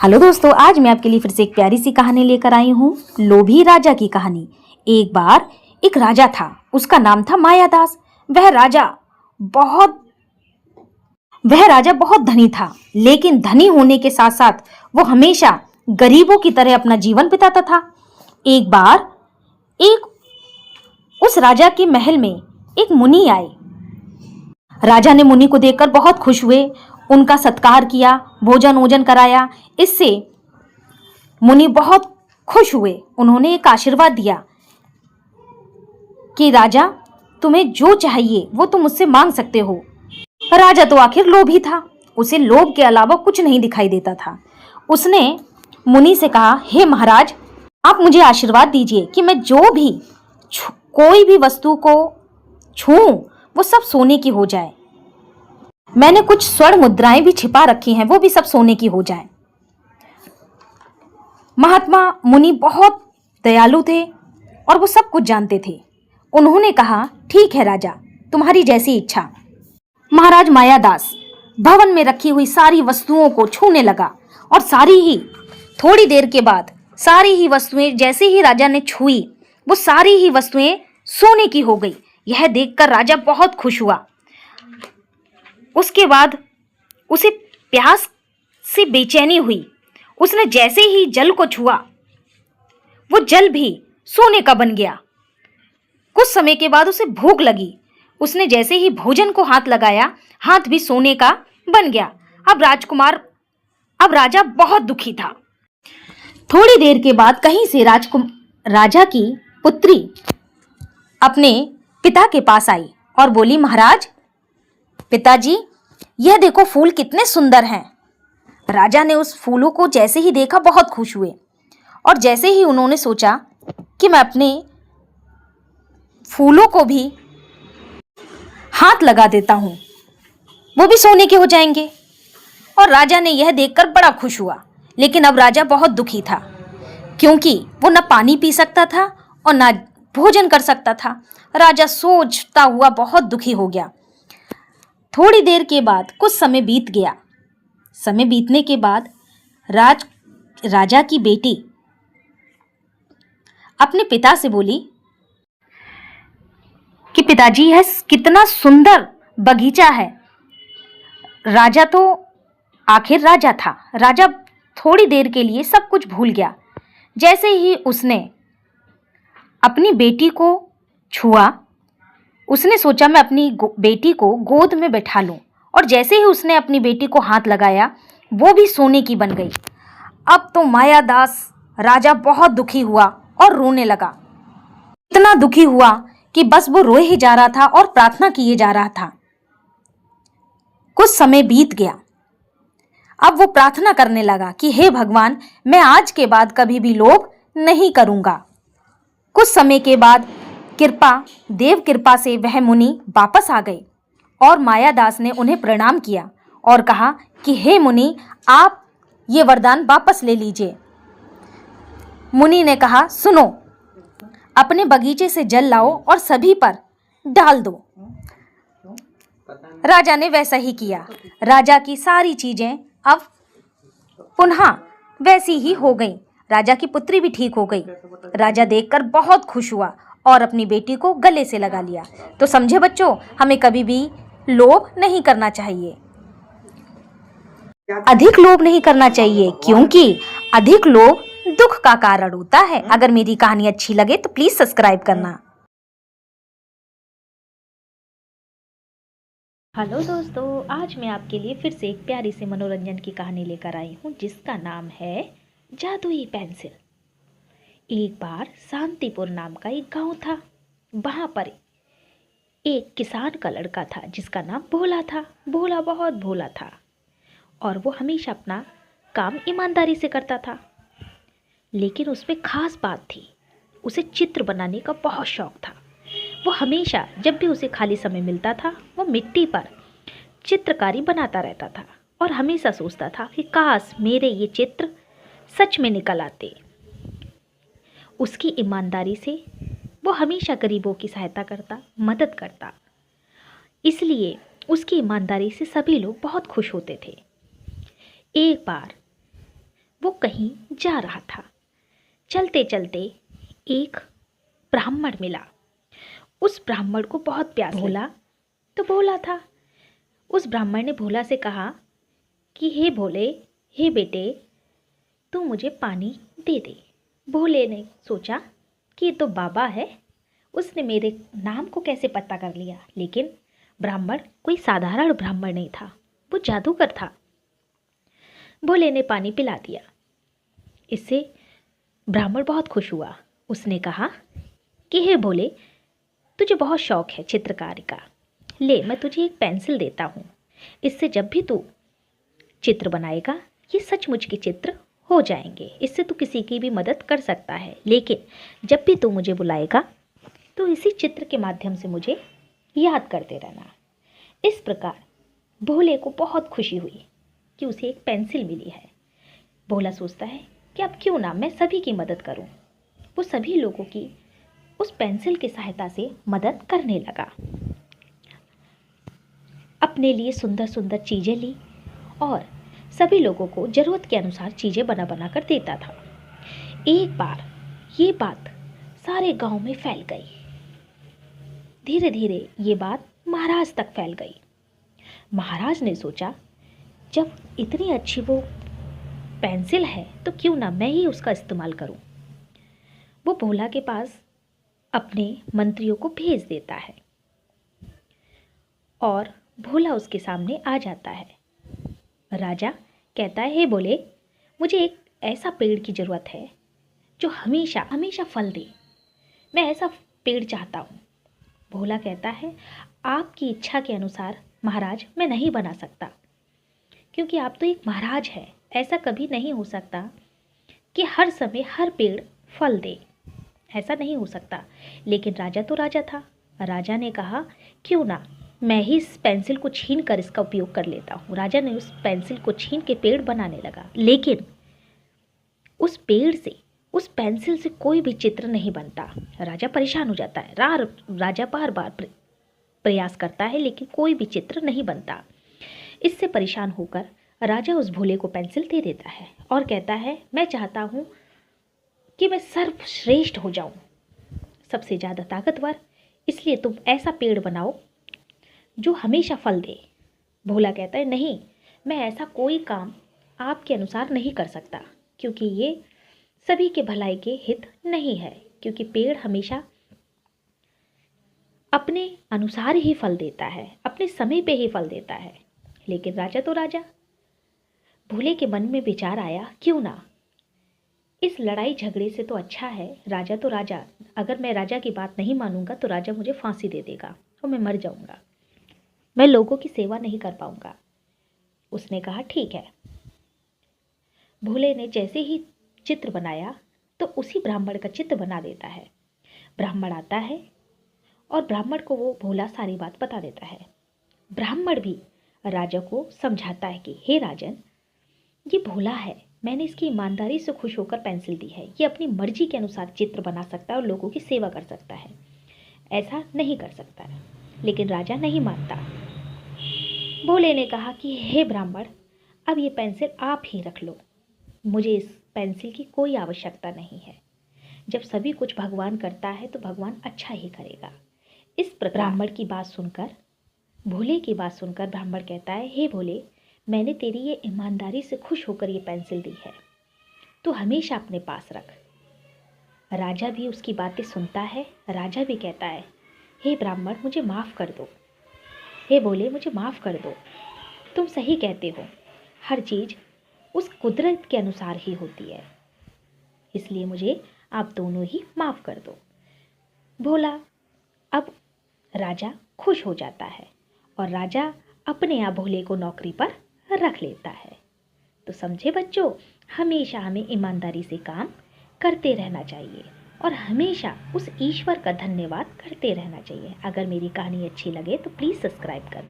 Hello दोस्तों, आज मैं आपके लिए फिर से एक प्यारी सी कहानी लेकर आई हूँ। लोभी राजा की कहानी। एक बार एक राजा था, उसका नाम था मायादास। बहुत वह राजा बहुत धनी था, लेकिन धनी होने के साथ साथ वो हमेशा गरीबों की तरह अपना जीवन बिताता था। एक बार एक उस राजा के महल में एक मुनि आए। राजा ने मुनि को देखकर बहुत खुश हुए, उनका सत्कार किया, भोजन वोजन कराया। इससे मुनि बहुत खुश हुए। उन्होंने एक आशीर्वाद दिया कि राजा, तुम्हें जो चाहिए वो तुम मुझसे मांग सकते हो। राजा तो आखिर लोभी था, उसे लोभ के अलावा कुछ नहीं दिखाई देता था। उसने मुनि से कहा, हे महाराज, आप मुझे आशीर्वाद दीजिए कि मैं जो भी कोई भी वस्तु को छूऊं वो सब सोने की हो जाए। मैंने कुछ स्वर्ण मुद्राएं भी छिपा रखी हैं, वो भी सब सोने की हो जाए। महात्मा मुनि बहुत दयालु थे और वो सब कुछ जानते थे। उन्होंने कहा, ठीक है राजा, तुम्हारी जैसी इच्छा। महाराज मायादास भवन में रखी हुई सारी वस्तुओं को छूने लगा और थोड़ी देर के बाद सारी ही वस्तुएं जैसे ही राजा ने छुई, वो सारी ही वस्तुएं सोने की हो गई। यह देखकर राजा बहुत खुश हुआ। उसके बाद उसे प्यास से बेचैनी हुई। उसने जैसे ही जल को छुआ, वो जल भी सोने का बन गया। कुछ समय के बाद उसे भूख लगी। उसने जैसे ही भोजन को हाथ लगाया, हाथ भी सोने का बन गया। अब राजा बहुत दुखी था। थोड़ी देर के बाद कहीं से राजा की पुत्री अपने पिता के पास आई और बोली, महाराज, पिताजी, यह देखो फूल कितने सुंदर हैं। राजा ने उस फूलों को जैसे ही देखा बहुत खुश हुए और जैसे ही उन्होंने सोचा कि मैं अपने फूलों को भी हाथ लगा देता हूं, वो भी सोने के हो जाएंगे। और राजा ने यह देखकर बड़ा खुश हुआ। लेकिन अब राजा बहुत दुखी था, क्योंकि वो न पानी पी सकता था और न भोजन कर सकता था। राजा सोचता हुआ बहुत दुखी हो गया। थोड़ी देर के बाद कुछ समय बीत गया। समय बीतने के बाद राजा की बेटी अपने पिता से बोली कि पिताजी, यह कितना सुंदर बगीचा है। राजा तो आखिर राजा था। राजा थोड़ी देर के लिए सब कुछ भूल गया। जैसे ही उसने अपनी बेटी को छुआ, उसने सोचा मैं अपनी बेटी को गोद में बैठा लूं, और जैसे ही उसने अपनी बेटी को हाथ लगाया, वो भी सोने की बन गई। अब तो मायादास राजा बहुत दुखी हुआ और रोने लगा। इतना दुखी हुआ कि बस वो रोए ही जा रहा था और प्रार्थना किए जा रहा था। कुछ समय बीत गया। अब वो प्रार्थना करने लगा कि हे भगवान, मैं आज के बाद कभी भी लोभ नहीं करूंगा। कुछ समय के बाद देव कृपा से वह मुनि वापस आ गए और मायादास ने उन्हें प्रणाम किया और कहा कि हे मुनि, आप ये वरदान वापस ले लीजिए। मुनि ने कहा, सुनो, अपने बगीचे से जल लाओ और सभी पर डाल दो। राजा ने वैसा ही किया। राजा की सारी चीजें अब पुनः वैसी ही हो गई। राजा की पुत्री भी ठीक हो गई। राजा देखकर बहुत खुश हुआ और अपनी बेटी को गले से लगा लिया। तो समझे बच्चों, हमें कभी भी लोभ नहीं करना चाहिए। अधिक लोभ नहीं करना चाहिए, क्योंकि अधिक लोभ दुख का कारण होता है। अगर मेरी कहानी अच्छी लगे तो प्लीज सब्सक्राइब करना। हेलो दोस्तों, आज मैं आपके लिए फिर से एक प्यारी सी मनोरंजन की कहानी लेकर आई हूँ, जिसका नाम है जादुई पेंसिल। एक बार शांतिपुर नाम का एक गांव था। वहाँ पर एक किसान का लड़का था जिसका नाम भोला था। भोला बहुत भोला था और वो हमेशा अपना काम ईमानदारी से करता था। लेकिन उसमें खास बात थी, उसे चित्र बनाने का बहुत शौक था। वो हमेशा जब भी उसे खाली समय मिलता था, वो मिट्टी पर चित्रकारी बनाता रहता था और हमेशा सोचता था कि काश मेरे ये चित्र सच में निकल आते। उसकी ईमानदारी से वो हमेशा गरीबों की सहायता करता, मदद करता। इसलिए उसकी ईमानदारी से सभी लोग बहुत खुश होते थे। एक बार वो कहीं जा रहा था। चलते चलते एक ब्राह्मण मिला। उस ब्राह्मण को बहुत प्यास लगी। भोला तो भोला था। उस ब्राह्मण ने भोला से कहा कि हे भोले, हे बेटे, तू मुझे पानी दे दे। भोले ने सोचा कि ये तो बाबा है, उसने मेरे नाम को कैसे पता कर लिया। लेकिन ब्राह्मण कोई साधारण ब्राह्मण नहीं था, वो जादूगर था। भोले ने पानी पिला दिया। इससे ब्राह्मण बहुत खुश हुआ। उसने कहा कि हे भोले, तुझे बहुत शौक है चित्रकारी का, ले मैं तुझे एक पेंसिल देता हूँ। इससे जब भी तू चित्र बनाएगा ये सचमुच के चित्र हो जाएंगे। इससे तू किसी की भी मदद कर सकता है। लेकिन जब भी तू मुझे बुलाएगा तो इसी चित्र के माध्यम से मुझे याद करते रहना। इस प्रकार भोले को बहुत खुशी हुई कि उसे एक पेंसिल मिली है। भोला सोचता है कि अब क्यों ना मैं सभी की मदद करूं। वो सभी लोगों की उस पेंसिल की सहायता से मदद करने लगा। अपने लिए सुंदर सुंदर चीज़ें ली और सभी लोगों को ज़रूरत के अनुसार चीज़ें बना बना कर देता था। एक बार ये बात सारे गांव में फैल गई। धीरे धीरे ये बात महाराज तक फैल गई। महाराज ने सोचा जब इतनी अच्छी वो पेंसिल है तो क्यों ना मैं ही उसका इस्तेमाल करूं। वो भोला के पास अपने मंत्रियों को भेज देता है और भोला उसके सामने आ जाता है। राजा कहता है, हे भोले, मुझे एक ऐसा पेड़ की ज़रूरत है जो हमेशा हमेशा फल दे। मैं ऐसा पेड़ चाहता हूँ। भोला कहता है, आपकी इच्छा के अनुसार महाराज मैं नहीं बना सकता, क्योंकि आप तो एक महाराज हैं। ऐसा कभी नहीं हो सकता कि हर समय हर पेड़ फल दे, ऐसा नहीं हो सकता। लेकिन राजा तो राजा था। राजा ने कहा क्यों ना मैं ही इस पेंसिल को छीन कर इसका उपयोग कर लेता हूँ। राजा ने उस पेंसिल को छीन के पेड़ बनाने लगा। लेकिन उस पेड़ से, उस पेंसिल से कोई भी चित्र नहीं बनता। राजा परेशान हो जाता है। राजा बार बार प्रयास करता है लेकिन कोई भी चित्र नहीं बनता। इससे परेशान होकर राजा उस भोले को पेंसिल दे देता है और कहता है, मैं चाहता हूँ कि मैं सर्वश्रेष्ठ हो जाऊँ, सबसे ज़्यादा ताकतवर, इसलिए तुम ऐसा पेड़ बनाओ जो हमेशा फल दे। भोला कहता है, नहीं, मैं ऐसा कोई काम आपके अनुसार नहीं कर सकता, क्योंकि ये सभी के भलाई के हित नहीं है, क्योंकि पेड़ हमेशा अपने अनुसार ही फल देता है, अपने समय पे ही फल देता है। लेकिन राजा तो राजा। भोले के मन में विचार आया, क्यों ना इस लड़ाई झगड़े से तो अच्छा है, राजा तो राजा, अगर मैं राजा की बात नहीं मानूंगा तो राजा मुझे फांसी दे देगा और मैं मर जाऊंगा, मैं लोगों की सेवा नहीं कर पाऊंगा। उसने कहा ठीक है। भोले ने जैसे ही चित्र बनाया तो उसी ब्राह्मण का चित्र बना देता है। ब्राह्मण आता है और ब्राह्मण को वो भोला सारी बात बता देता है। ब्राह्मण भी राजा को समझाता है कि हे राजन, ये भोला है, मैंने इसकी ईमानदारी से खुश होकर पेंसिल दी है। ये अपनी मर्जी के अनुसार चित्र बना सकता है और लोगों की सेवा कर सकता है, ऐसा नहीं कर सकता है। लेकिन राजा नहीं मानता। भोले ने कहा कि हे ब्राह्मण, अब ये पेंसिल आप ही रख लो, मुझे इस पेंसिल की कोई आवश्यकता नहीं है। जब सभी कुछ भगवान करता है तो भगवान अच्छा ही करेगा। इस प्रकार ब्राह्मण की बात सुनकर, भोले की बात सुनकर ब्राह्मण कहता है, हे भोले, मैंने तेरी ये ईमानदारी से खुश होकर ये पेंसिल दी है, तू हमेशा अपने पास रख। राजा भी उसकी बातें सुनता है। राजा भी कहता है, हे ब्राह्मण, मुझे माफ़ कर दो, हे भोले, मुझे माफ़ कर दो, तुम सही कहते हो, हर चीज़ उस कुदरत के अनुसार ही होती है, इसलिए मुझे आप दोनों ही माफ़ कर दो। भोला अब राजा खुश हो जाता है और राजा अपने आप भोले को नौकरी पर रख लेता है। तो समझे बच्चों, हमेशा हमें ईमानदारी से काम करते रहना चाहिए और हमेशा उस ईश्वर का धन्यवाद करते रहना चाहिए। अगर मेरी कहानी अच्छी लगे तो प्लीज़ सब्सक्राइब कर